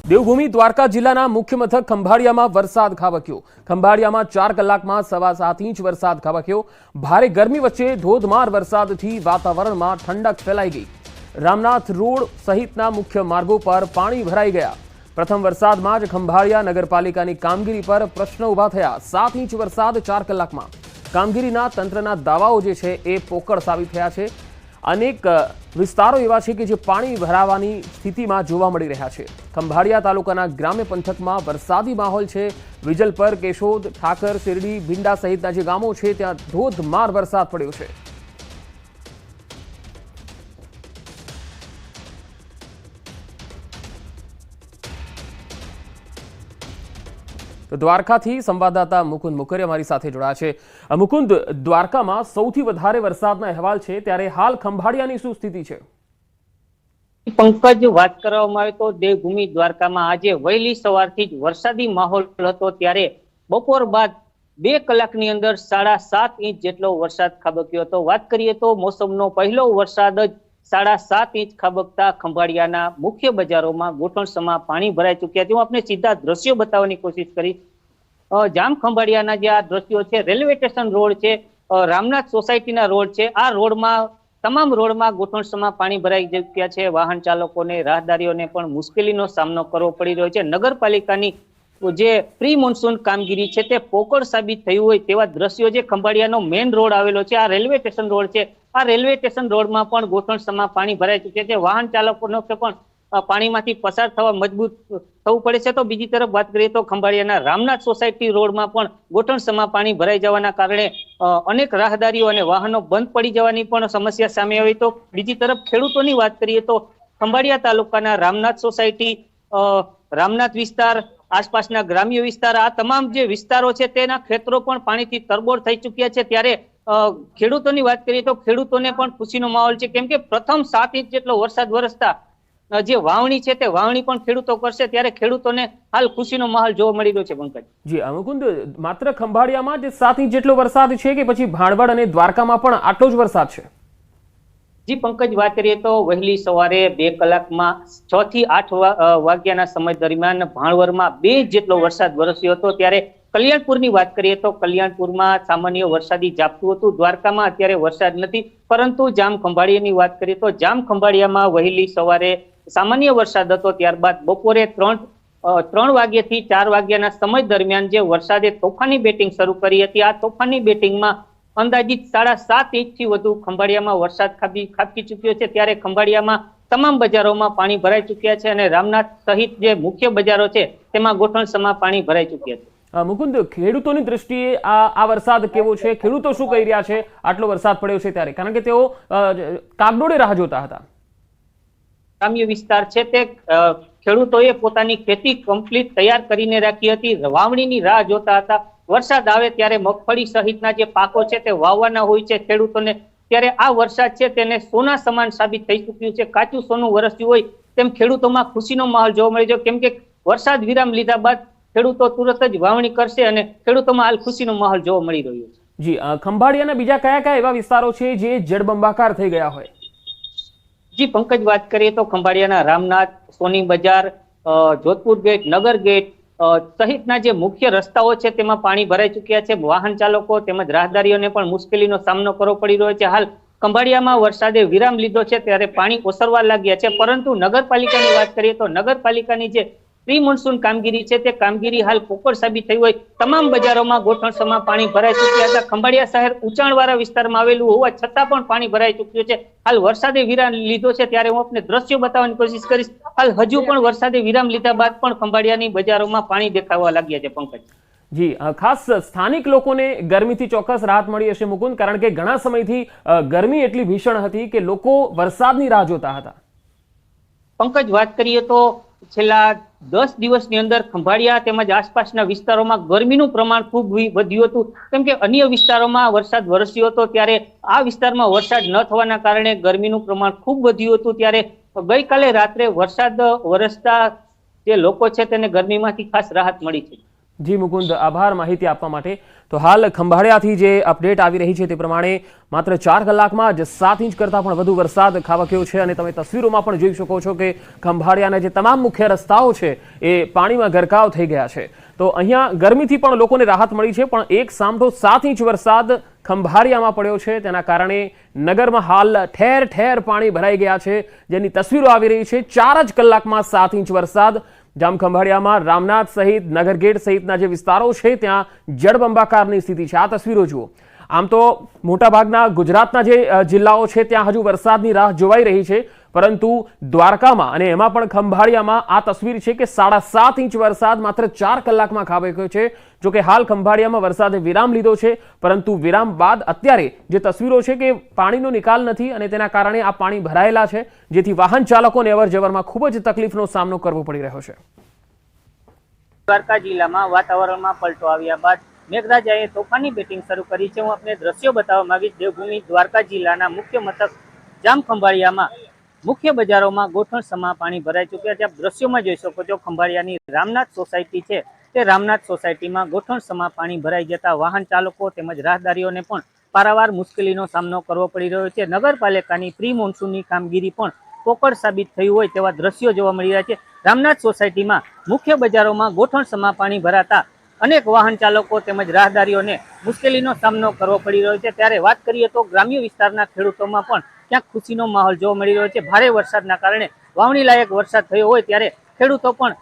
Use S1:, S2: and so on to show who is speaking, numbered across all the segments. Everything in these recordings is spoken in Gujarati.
S1: દેવભૂમિ દ્વારકા જિલ્લાના મુખ્ય મથક ખંભાળિયામાં વરસાદ ખાબક્યો। ખંભાળિયામાં 4 કલાકમાં 7.25 ઇંચ વરસાદ ખાબક્યો। ભારે ગરમી વચ્ચે ધોધમાર વરસાદથી વાતાવરણમાં ઠંડક ફેલાઈ ગઈ। રામનાથ રોડ સહિતના મુખ્ય માર્ગો પર પાણી ભરાઈ ગયા। પ્રથમ વરસાદમાં જ ખંભાળિયા નગરપાલિકાની કામગીરી પર પ્રશ્ન ઊભા થયા। 7 ઇંચ વરસાદ 4 કલાકમાં। કામગીરીના તંત્રના દાવાઓ જે છે એ પોકળ સાબિત થયા છે। अनेक विस्तारों एवा छे के जे पाणी भरावानी स्थितिमां जोवा मळी रह्या छे। खंभाळिया तालुकाना ग्राम्य पंथकमां वरसादी माहोल छे। विजलपर, केशोद, ठाकर, शिरडी, भींडा सहितना जे गामो छे त्यां धोधमार वरसाद पड्यो छे। तो द्वारकाथी संवाददाता मुकुंद मुकरिया हमारी साथे जोड़ाया छे। मुकुंद, द्वारकामां सौथी वधारे वरसादना अहेवाल छे त्यारे हाल खंभाळियानी शुं स्थिति छे?
S2: पंकज, बात करवामां आवे तो देवभूमि द्वारकामां आजे वहेली सवारथी ज वरसादी माहोल हतो त्यारे बपोर बाद 2 कलाकनी अंदर 7.5 इंच जेटलो वरसाद खाबक्यो हतो। वात करीए तो मोसमनो पहलो वरसाद ज 7.5 इंच खाबकता खंभाळियाना मुख्य बजारोमां गोठणसमा पाणी भराई चुक्या छे। आपणे सीधा दृश्यो बतावવાની कोशिश करी। जाम खंभाळियाना जे आ दृश्यो छे, रेलवे स्टेशन रोड छे, रामनाथ सोसायटीना रोड छे। आ रोडमां તમામ રોડમાં ગોઠણસમાં પાણી ભરાઈ ચૂક્યા છે। વાહન ચાલકોને, રાહદારીઓને પણ મુશ્કેલીનો સામનો કરવો પડી રહ્યો છે। નગરપાલિકાની જે પ્રી મોન્સૂન કામગીરી છે તે પોકળ સાબિત થયું હોય તેવા દ્રશ્યો જે ખંભાળિયાનો મેઇન રોડ આવેલો છે, આ રેલવે સ્ટેશન રોડ છે, આ રેલવે સ્ટેશન રોડમાં પણ ગોઠણસમાં પાણી ભરાઈ ચૂક્યા છે। વાહન ચાલકોને પણ પાણીમાંથી પસાર થવા મજબૂત થવું પડે છે। તો બીજી તરફ વાત કરીએ તો ખંભાળિયાના રામનાથ સોસાયટી રોડમાં પણ ગોઠણસમાં પાણી ભરાઈ જવાના કારણે અનેક રાહદારીઓ અને વાહનો બંધ પડી જવાની પણ સમસ્યા સામે આવી। તો બીજી તરફ ખેડૂતોની વાત કરીએ તો ખંભાળિયા તાલુકાના રામનાથ સોસાયટી, રામનાથ વિસ્તાર, આસપાસના ગ્રામ્ય વિસ્તાર, આ તમામ જે વિસ્તારો છે તેના ખેતરો પણ પાણીથી તરબોળ થઈ ચૂક્યા છે। ત્યારે ખેડૂતોની વાત કરીએ તો ખેડૂતોને પણ ખુશીનો માહોલ છે, કેમ કે પ્રથમ 7 ઇંચ જેટલો વરસાદ વરસતા જે વાવણી છે તે વાવણી પણ ખેડૂતો કરશે, ત્યારે ખેડૂતોને હાલ ખુશીનો માહોલ જોવા મળી રહ્યો છે। પંકજ
S1: જી, મુકુંદ, માત્ર ખંભાળિયામાં જ 7 ઇંચ જેટલો વરસાદ છે કે પછી ભાણવડ અને દ્વારકામાં પણ આટલો જ વરસાદ છે?
S2: જી પંકજ, વાત કરીએ તો વહેલી સવારે 2 કલાકમાં 6 થી 8 વાગ્યાના સમય દરમિયાન ભાણવડમાં 2 ઇંચ જેટલો વરસાદ વરસ્યો હતો। ત્યારે કલ્યાણપુરની વાત કરીએ તો કલ્યાણપુરમાં સામાન્ય વરસાદી ઝાપટું હતું। દ્વારકામાં અત્યારે વરસાદ નથી, પરંતુ જામ ખંભાળિયાની વાત કરીએ તો જામ ખંભાળિયામાં વહેલી સવારે સામાન્ય વરસાદ હતો। ત્યારબાદ બપોરે 3 વાગ્યાથી 4 વાગ્યાના સમય દરમિયાન જે વરસાદે તોફાની બેટિંગ શરૂ કરી હતી, આ તોફાની બેટિંગમાં અંદાજિત 7.5 ઇંચથી વધુ ખંભાળિયામાં વરસાદ ખાબકી ચૂક્યો છે। ત્યારે ખંભાળિયામાં તમામ બજારોમાં પાણી ભરાઈ ચૂક્યા છે અને રામનાથ સહિત જે મુખ્ય બજારો છે તેમાં ગોઠણસમાં પાણી ભરાઈ ચૂક્યા છે।
S1: મુકુંદ, ખેડૂતોની દ્રષ્ટિએ આ વરસાદ કેવો છે? ખેડૂતો શું કહી રહ્યા છે આટલો વરસાદ પડ્યો છે ત્યારે? કારણ કે તેઓ કાગડોળે રાહ જોતા હતા।
S2: ગ્રામ્ય વિસ્તાર છે તે ખેડૂતોએ પોતાની ખેતી કમ્પ્લીટ તૈયાર કરીને રાખી હતી, વાવણીની રાહ જોતા હતા। વરસાદ આવે ત્યારે મગફળી સહિતના જે પાકો છે તે વાવવાના હોય છે ખેડૂતોને, ત્યારે આ વરસાદ છે તેને સોના સમાન સાબિત થઈ ચૂક્યું છે। કાચું સોનું વરસ્યું હોય તેમ ખેડૂતોમાં ખુશીનો માહોલ જોવા મળી છે, કેમ કે વરસાદ વિરામ લીધા બાદ ખેડૂતો તુરત જ વાવણી કરશે અને ખેડૂતોમાં હાલ ખુશીનો માહોલ જોવા મળી રહ્યો છે।
S1: જી, ખંભાળિયાના બીજા કયા કયા એવા વિસ્તારો છે જે જળબંબાકાર થઈ ગયા હોય?
S2: જી પંકજ, વાત કરીએ તો ખંભાળિયાના રામનાથ, સોની બજાર, જોધપુર ગેટ, નગર ગેટ સહિતના જે મુખ્ય રસ્તાઓ છે તેમાં પાણી ભરાઈ ચૂક્યા છે। વાહન ચાલકો તેમજ રાહદારીઓને પણ મુશ્કેલીનો સામનો કરવો પડી રહ્યો છે। હાલ ખંભાળિયામાં વરસાદે વિરામ લીધો છે ત્યારે પાણી ઓસરવા લાગ્યા છે, પરંતુ નગરપાલિકાની વાત કરીએ તો નગરપાલિકાની જે પ્રી મોન્સૂન કામગીરી છે તે કામગીરી હાલ પોકળ સાબિત થઈ હોય। તમામ બજારોમાં ગોઠણસમાં પાણી ભરાઈ ચૂક્યા હતા। ખંભાળિયા શહેર ઊંચાણવાળા વિસ્તારમાં આવેલું હોવા છતાં પણ પાણી ભરાઈ ચૂક્યું છે। હાલ વરસાદે વિરામ લીધો છે ત્યારે હું આપને દ્રશ્યો બતાવવાની કોશિશ કરીશ। હાલ હજુ પણ વરસાદે વિરામ લીધા બાદ પણ ખંભાળિયાની બજારોમાં પાણી દેખાવા લાગ્યા છે। પંકજ
S1: જી, ખાસ સ્થાનિક લોકોને ગરમીથી ચોક્કસ રાહત મળી હશે મુકુંદ, કારણ કે ઘણા સમયથી ગરમી એટલી ભીષણ હતી કે લોકો વરસાદની રાહ જોતા હતા।
S2: પંકજ, વાત કરીએ તો છેલ્લા 10 દિવસની અંદર ખંભાળિયા તેમજ આસપાસના વિસ્તારોમાં ગરમીનું પ્રમાણ ખૂબ વધ્યું હતું, કેમ કે અન્ય વિસ્તારોમાં વરસાદ વરસ્યો હતો ત્યારે આ વિસ્તારમાં વરસાદ ન થવાના કારણે ગરમીનું પ્રમાણ ખૂબ વધ્યું હતું। ત્યારે ગઈકાલે રાત્રે વરસાદ વરસતા જે લોકો છે તેને ગરમીમાંથી ખાસ રાહત મળી છે।
S1: જી મુકુંદ, આભાર માહિતી આપવા માટે. તો હાલ ખંભાળિયાથી જે અપડેટ આવી રહી છે તે પ્રમાણે માત્ર 4 કલાકમાં જ 7 ઇંચ કરતાં પણ વધુ વરસાદ ખાબક્યો છે અને તમે તસવીરોમાં પણ જોઈ શકો છો કે ખંભાળિયાના જે તમામ મુખ્ય રસ્તાઓ છે એ પાણીમાં ગરકાવ થઈ ગયા છે. તો અહીંયા ગરમીથી પણ લોકોને રાહત મળી છે, પણ એક સામટો 7 ઇંચ વરસાદ ખંભાળિયામાં પડ્યો છે. તેના કારણે નગરમાં હાલ ઠેર ઠેર પાણી ભરાઈ ગયા છે, જેની તસવીરો આવી રહી છે. 4 જ કલાકમાં 7 ઇંચ વરસાદ. જામ ખંભાળિયામાં રામનાથ સહિત નગરગેટ સહિતના જે વિસ્તારો છે ત્યાં જળબંબાકારની સ્થિતિ છે. આ તસવીરો જુઓ. આમ તો મોટાભાગના ગુજરાતના જે જિલ્લાઓ છે ત્યાં હજુ વરસાદની રાહ જોવાઈ રહી છે, પરંતુ દ્વારકામાં અને એમાં પણ ખંભાળિયામાં આ તસવીર છે કે 7.5 ઇંચ વરસાદ માત્ર 4 કલાકમાં ખાબક્યો છે. જોકે હાલ ખંભાળિયામાં વરસાદે વિરામ લીધો છે, પરંતુ વિરામ બાદ અત્યારે જે તસવીરો છે કે પાણીનો નિકાલ નથી અને તેના કારણે આ પાણી ભરાયેલા છે, જેથી વાહન ચાલકોને અવરજવરમાં ખૂબ જ તકલીફનો સામનો કરવો પડી રહ્યો છે.
S2: દ્વારકા જિલ્લામાં વાતાવરણમાં પલટો આવ્યા બાદ મેઘરાજાએ તોફાની બેટિંગ શરૂ કરી છે. હું આપને દ્રશ્યો બતાવવા માંગીશ. દેવભૂમિ દ્વારકા જિલ્લાના મુખ્ય મથક જામ ખંભાળિયામાં મુખ્ય બજારોમાં ગોઠણસમા પાણી ભરાઈ ચૂક્યા છે. આપ દ્રશ્યોમાં જોઈ શકો છો ખંભાળિયાની રામનાથ સોસાયટી છે તે રામનાથ સોસાયટીમાં ગોઠણસમા પાણી ભરાઈ જતા વાહન ચાલકો તેમજ રાહદારીઓને પણ પારાવાર મુશ્કેલીનો સામનો કરવો પડી રહ્યો છે. નગરપાલિકાની પ્રી મોન્સૂનની કામગીરી પણ પોકળ સાબિત થયું હોય તેવા દ્રશ્યો જોવા મળી રહ્યા છે. રામનાથ સોસાયટીમાં મુખ્ય બજારોમાં ગોઠણસમા પાણી ભરાતા અનેક વાહન ચાલકો તેમજ રાહદારીઓને મુશ્કેલીનો સામનો કરવો પડી રહ્યો છે. ત્યારે વાત કરીએ તો ગ્રામ્ય વિસ્તારના ખેડૂતોમાં પણ ક્યાંક ખુશીનો માહોલ જોવા મળી રહ્યો છે. ભારે વરસાદના કારણે વાવણી લાયક વરસાદ થયો હોય ત્યારે ખેડૂતો પણ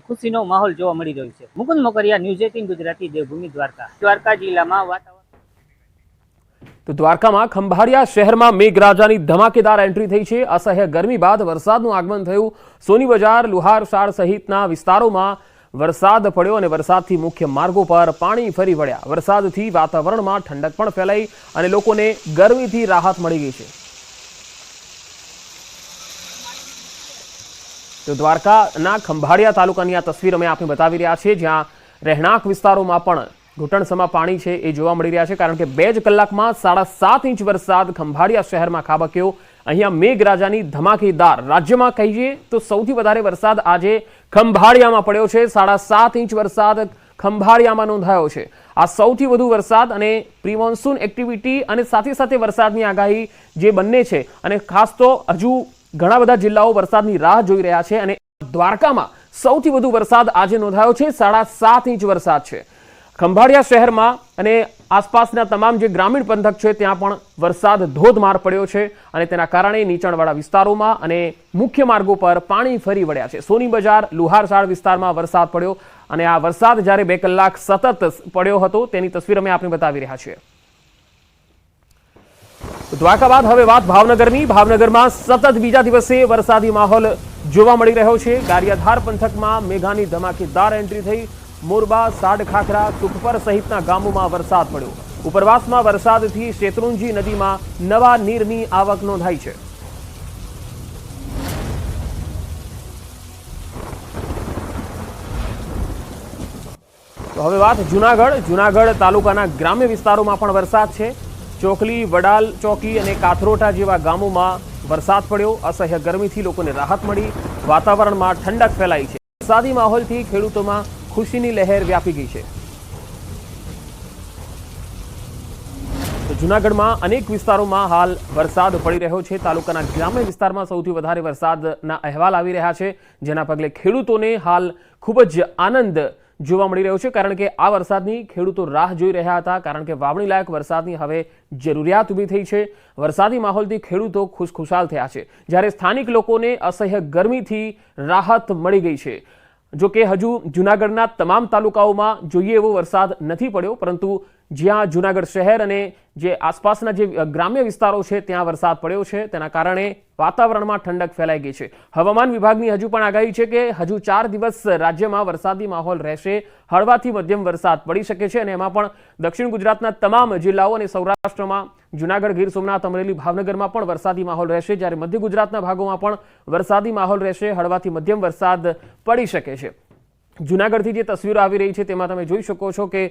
S2: ખુશીનો માહોલ જોવા મળી રહ્યો છે. મુકુંદ મોકરિયા, ન્યૂઝ 18 ગુજરાતી, દેવભૂમિ દ્વારકા. દ્વારકા જિલ્લામાં વાતાવરણ.
S1: તો દ્વારકામાં ખંભાળિયા શહેરમાં મેઘરાજાની ધમાકેદાર એન્ટ્રી થઈ છે. અસહ્ય ગરમી બાદ વરસાદનું આગમન થયું. સોની બજાર, લુહારશાળ સહિતના વિસ્તારોમાં વરસાદ પડ્યો અને વરસાદથી મુખ્ય માર્ગો પર પાણી ફરી વળ્યા. વરસાદથી વાતાવરણમાં ઠંડક પણ ફેલાઈ અને લોકોને ગરમીથી રાહત મળી ગઈ છે. તો દ્વારકાના ખંભાળિયા તાલુકાની આ તસવીર અમે આપને બતાવી રહ્યા છીએ, જ્યાં રહેણાંક વિસ્તારોમાં પણ ઘૂંટણસમા પાણી છે એ જોવા મળી રહ્યા છે, કારણ કે 2 જ કલાકમાં 7.5 ઇંચ વરસાદ ખંભાળિયા શહેરમાં ખાબક્યો. અહીંયા મેઘરાજાની ધમાકેદાર, રાજ્યમાં કહીએ તો સૌથી વધારે વરસાદ આજે ખંભાળિયામાં પડ્યો છે. 7.5 ઇંચ વરસાદ ખંભાળિયામાં નોંધાયો છે. આ સૌથી વધુ વરસાદ અને પ્રી મોન્સૂન એક્ટિવિટી અને સાથે સાથે વરસાદની આગાહી જે બંને છે, અને ખાસ તો હજુ ઘણા બધા જિલ્લાઓ વરસાદની રાહ જોઈ રહ્યા છે અને દ્વારકામાં સૌથી વધુ વરસાદ આજે નોંધાયો છે. 7.5 ઇંચ વરસાદ છે ખંભાળિયા શહેરમાં અને આસપાસના તમામ જે ગ્રામીણ પંથક છે ત્યાં પણ વરસાદ ધોધમાર પડ્યો છે અને તેના કારણે નીચાણવાળા વિસ્તારોમાં અને મુખ્ય માર્ગો પર પાણી ફરી વળ્યા છે. સોની બજાર, લુહારશાળ વિસ્તારમાં વરસાદ પડ્યો અને આ વરસાદ જ્યારે 2 કલાક સતત પડ્યો હતો તેની તસવીર અમે આપને બતાવી રહ્યા છીએ. દ્વારકા બાદ હવે વાત ભાવનગરની. ભાવનગરમાં સતત બીજા દિવસે વરસાદી માહોલ જોવા મળી રહ્યો છે. ગારિયાધાર પંથકમાં મેઘાની ધમાકેદાર એન્ટ્રી થઈ. મોરબા, સાડખાખરા, સુખપર સહિતના ગામોમાં વરસાદ પડ્યો. ઉપરવાસમાં વરસાદથી શેત્રુંજી નદીમાં નવા નીરની આવક નોંધાઈ છે. તો હવે વાત જુનાગઢ તાલુકાના ગ્રામ્ય વિસ્તારોમાં પણ વરસાદ છે. ચોકલી, વડાલ ચોકી અને કાથરોટા જેવા ગામોમાં વરસાદ પડ્યો. અસહ્ય ગરમીથી લોકોને રાહત મળી. વાતાવરણમાં ઠંડક ફેલાઈ છે. વરસાદી માહોલથી ખેડૂતોમાં ખુશીની લહેર વ્યાપી ગઈ છે. તો જૂનાગઢમાં અનેક વિસ્તારોમાં હાલ વરસાદ પડી રહ્યો છે. તાલુકાના ગ્રામ્ય વિસ્તારમાં સૌથી વધારે વરસાદના અહેવાલ આવી રહ્યા છે, જેના પગલે ખેડૂતોને હાલ ખૂબ જ આનંદ જોવા મળી રહ્યો છે, કારણ કે આ વરસાદની ખેડૂતો રાહ જોઈ રહ્યા હતા, કારણ કે વાવણી લાયક વરસાદની હવે જરૂરિયાત ઊભી થઈ છે. વરસાદી માહોલથી ખેડૂતો ખુશખુશાલ થયા છે, જ્યારે સ્થાનિક લોકોને અસહ્ય ગરમીથી રાહત મળી ગઈ છે. જો કે હજુ જૂનાગઢના તમામ તાલુકાઓમાં જોઈએ એવો વરસાદ નથી પડ્યો, પરંતુ જ્યાં જૂનાગઢ શહેર અને જે આસપાસના જે ગ્રામ્ય વિસ્તારો છે ત્યાં વરસાદ પડ્યો છે, તેના કારણે વાતાવરણમાં ઠંડક ફેલાઈ ગઈ છે. હવામાન વિભાગની હજુ પણ આગાહી છે કે હજુ 4 દિવસ રાજ્યમાં વરસાદી માહોલ રહેશે. હળવાથી મધ્યમ વરસાદ પડી શકે છે અને એમાં પણ દક્ષિણ ગુજરાતના તમામ જિલ્લાઓ અને સૌરાષ્ટ્રમાં જૂનાગઢ, ગીર સોમનાથ, અમરેલી, ભાવનગરમાં પણ વરસાદી માહોલ રહેશે, જ્યારે મધ્ય ગુજરાતના ભાગોમાં પણ વરસાદી માહોલ રહેશે. હળવાથી મધ્યમ વરસાદ પડી શકે છે. જૂનાગઢથી જે તસવીરો આવી રહી છે તેમાં તમે જોઈ શકો છો કે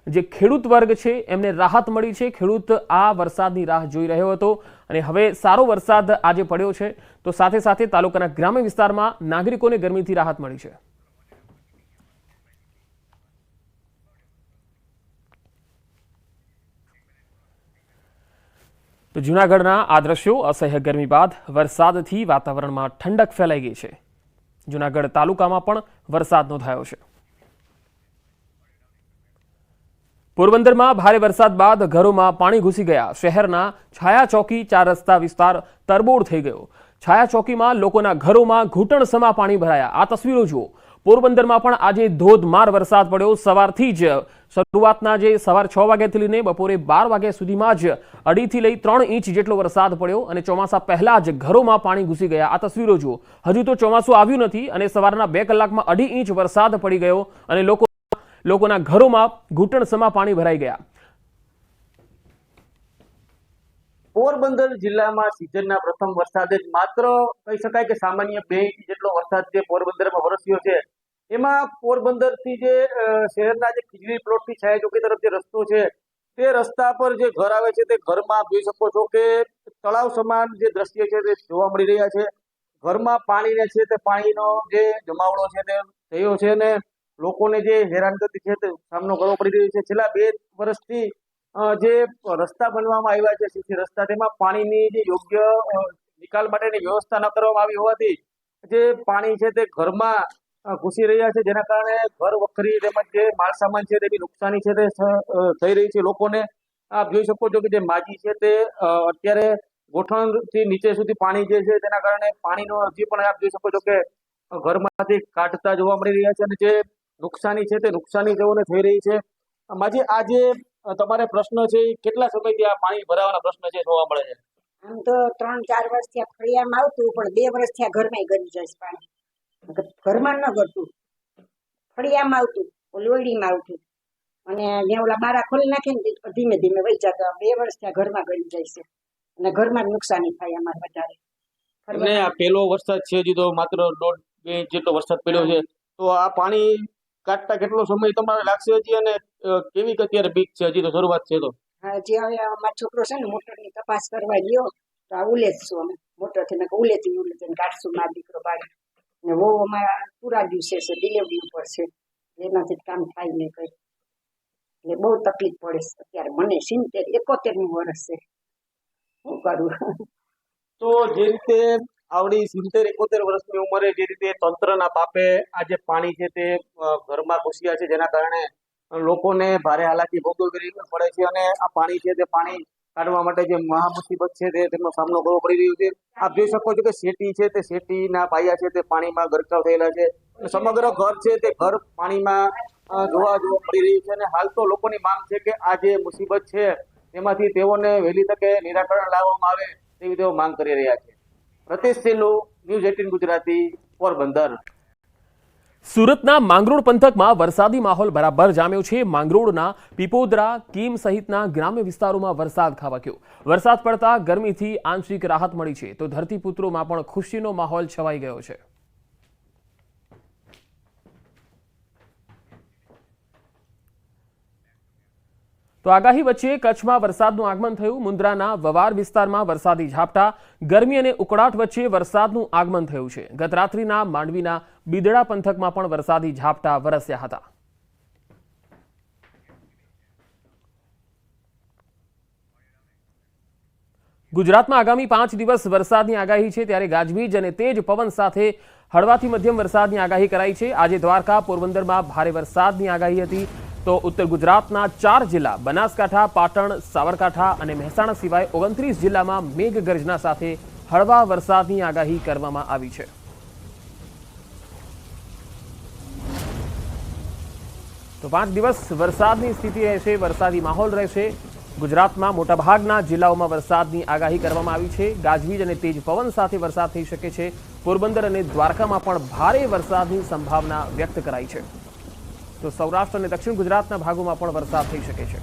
S1: જે ખેડૂત વર્ગ છે એમને રાહત મળી છે. ખેડૂત આ વરસાદની રાહ જોઈ રહ્યો હતો અને હવે સારો વરસાદ આજે પડ્યો છે, તો સાથે સાથે તાલુકાના ગ્રામ્ય વિસ્તારમાં નાગરિકોને ગરમીથી રાહત મળી છે. તો જૂનાગઢના આ દ્રશ્યો અસહ્ય ગરમી બાદ વરસાદથી વાતાવરણમાં ઠંડક ફેલાઈ ગઈ છે. જૂનાગઢ તાલુકામાં પણ વરસાદ નોંધાયો છે. પોરબંદરમાં ભારે વરસાદ બાદ ઘરોમાં પાણી ઘૂસી ગયા. શહેરના છાયા ચોકી 4 રસ્તા વિસ્તાર તરબોળ થઈ ગયો. છાયા ચોકીમાં લોકોના ઘરોમાં ઘૂંટણસમા પાણી ભરાયા. આ તસવીરો જુઓ. પોરબંદરમાં પણ આજે ધોધમાર વરસાદ પડ્યો. સવારથી જ શરૂઆતના જે સવાર 6 વાગ્યાથી લઈને બપોરે 12 વાગ્યા સુધીમાં જ 2.5 થી લઈ 3 ઇંચ જેટલો વરસાદ પડ્યો અને ચોમાસા પહેલા જ ઘરોમાં પાણી ઘૂસી ગયા. આ તસવીરો જુઓ. હજુ તો ચોમાસું આવ્યું નથી અને સવારના 2 કલાકમાં 2.5 ઇંચ વરસાદ પડી ગયો અને લોકોના ઘરોમાં ઘૂંટણસમા પાણી ભરાઈ ગયા.
S3: પોરબંદર જિલ્લામાં સિઝનના પ્રથમ વરસાદે જ માત્ર કહી શકાય કે સામાન્ય 2 ઇંચ જેટલો વરસાદ જે પોરબંદરમાં વરસ્યો છે. એમાં પોરબંદરથી જે શહેરના જે ખીજડી પ્લોટથી છાયા ચોકી તરફ જે રસ્તો છે તે રસ્તા પર જે ઘર આવે છે તે ઘરમાં જોઈ શકો છો કે તળાવ સમાન જે દ્રશ્ય છે તે જોવા મળી રહ્યા છે. ઘરમાં પાણીને છે તે પાણીનો જે જમાવડો છે તે થયો છે અને લોકોને જે હેરાનગતિ છે તે સામનો કરવો પડી રહ્યો છે. છેલ્લા 2 વર્ષથી જે રસ્તા બનવામાં આવ્યા છે સીસી રસ્તા, તેમાં પાણીની જે યોગ્ય નિકાલ માટેની વ્યવસ્થા ન કરવામાં આવી હોવાથી જે પાણી છે તે ઘરમાં ઘૂસી રહ્યા છે, જેના કારણે ઘર વખરી તેમજ જે માલ સામાન છે તેની નુકસાની છે તે થઈ રહી છે લોકોને. આપ જોઈ શકો છો કે જે માજી છે તે અત્યારે ગોઠણથી નીચે સુધી પાણી જે છે તેના કારણે પાણીનો હજી પણ આપ જોઈ શકો છો કે ઘરમાંથી કાઢતા જોવા મળી રહ્યા છે અને જે નુકસાની છે તે નુકસાની તેઓને થઈ રહી છે. માજી, આ જે તમારે પ્રશ્ન છે એ કેટલા સમયથી આ પાણી ભરાવાના પ્રશ્ન છે જોવા મળે છે?
S4: આમ તો 3-4 વર્ષથી આ ફળિયામાં આવતું, પણ 2 વર્ષથી આ ઘરમાં ગરી જાય છે પાણી. ઘરમાં ન ગરતું, ફળિયામાં આવતું, લોયડીમાં આવતું અને જ્યાં ઓલા બારા ખોલી નાખે ને ધીમે ધીમે વહી જતા. 2 વર્ષથી આ ઘરમાં ગરી જાય છે અને ઘરમાં જ નુકસાની થાય અમારે વધારે.
S3: અને આ પહેલો વરસાદ છે, હજી તો માત્ર 1.5-2 ઇંચ જેટલો વરસાદ પડ્યો છે, તો આ પાણી કાઢતા કેટલો સમય તમારે લાગશે હજી અને કેવી અત્યારે બીક છે? હજી તો શરૂઆત છે. તો
S4: હજી હવે અમારો છોકરો છે ને મોટરની તપાસ કરવા ગયો તો આ ઉલેજશું અમે મોટરથી ઉલેતી કાઢશું. મારો દીકરો બાળી ને બહુ અમારા પૂરા દિવસે છે, ડિલિવરી ઉપર છે, એનાથી કામ થાય નહીં કઈ. એટલે બહુ તકલીફ પડે છે અત્યારે મને. 71નું વર્ષ છે, શું કરું?
S3: તો જે રીતે આવડી 70-71 વર્ષની ઉંમરે જે રીતે તંત્રના પાપે આ જે પાણી છે તે ઘરમાં ઘૂસ્યા છે, જેના કારણે લોકોને ભારે હાલાકી ભોગવવી પડે છે અને આ પાણી છે તે પાણી કાઢવા માટે જે મહા મુસીબત છે તેમનો સામનો કરવો પડી રહ્યો છે. આપ જોઈ શકો છો કે શેટી છે તે શેટીના પાયા છે તે પાણીમાં ગરકાવ થયેલા છે. સમગ્ર ઘર છે તે ઘર પાણીમાં જોવા મળી રહ્યું છે અને હાલ તો લોકોની માંગ છે કે આ જે મુસીબત છે તેમાંથી તેઓને વહેલી તકે નિરાકરણ લાવવામાં આવે તેવી તેઓ માંગ કરી રહ્યા છે. પ્રતિશ સિલ્લુ, ન્યૂઝ 18 ગુજરાતી, પોરબંદર.
S1: સુરતના માંગરોળ પંથકમાં વરસાદી માહોલ બરાબર જામ્યો છે. માંગરોળના પીપોદરા, કીમ સહિતના ગ્રામ્ય વિસ્તારોમાં વરસાદ ખાબક્યો. વરસાદ પડતા ગરમીથી આંશિક રાહત મળી છે તો ધરતીપુત્રોમાં પણ ખુશીનો માહોલ છવાઈ ગયો છે. તો આગાહી વચ્ચે કચ્છમાં વરસાદનું આગમન થયું. મુન્દ્રાના વવાર વિસ્તારમાં વરસાદી ઝાપટા, ગરમી અને ઉકળાટ વચ્ચે વરસાદનું આગમન થયું છે. ગત રાત્રિના માંડવીના બિદડા પંથકમાં પણ વરસાદી ઝાપટા વરસ્યા હતા. ગુજરાતમાં આગામી 5 દિવસ વરસાદની આગાહી છે, ત્યારે ગાજવીજ અને તેજ પવન સાથે હળવાથી મધ્યમ વરસાદની આગાહી કરાઈ છે. આજે દ્વારકા, પોરબંદરમાં ભારે વરસાદની આગાહી હતી. તો ઉત્તર ગુજરાતના 4 જિલ્લા બનાસકાંઠા, પાટણ, સાબરકાંઠા અને મહેસાણા સિવાય 29 જિલ્લામાં મેઘગર્જના સાથે હળવા વરસાદની આગાહી કરવામાં આવી છે. તો 5 દિવસ વરસાદની સ્થિતિ રહેશે, વરસાદી માહોલ રહેશે. ગુજરાતમાં મોટાભાગના જિલ્લાઓમાં વરસાદની આગાહી કરવામાં આવી છે. ગાજવીજ અને તેજ પવન સાથે વરસાદ થઈ શકે છે. પોરબંદર અને દ્વારકામાં પણ ભારે વરસાદની સંભાવના વ્યક્ત કરાઈ છે. તો સૌરાષ્ટ્ર અને દક્ષિણ ગુજરાતના ભાગોમાં પણ વરસાદ થઈ શકે છે.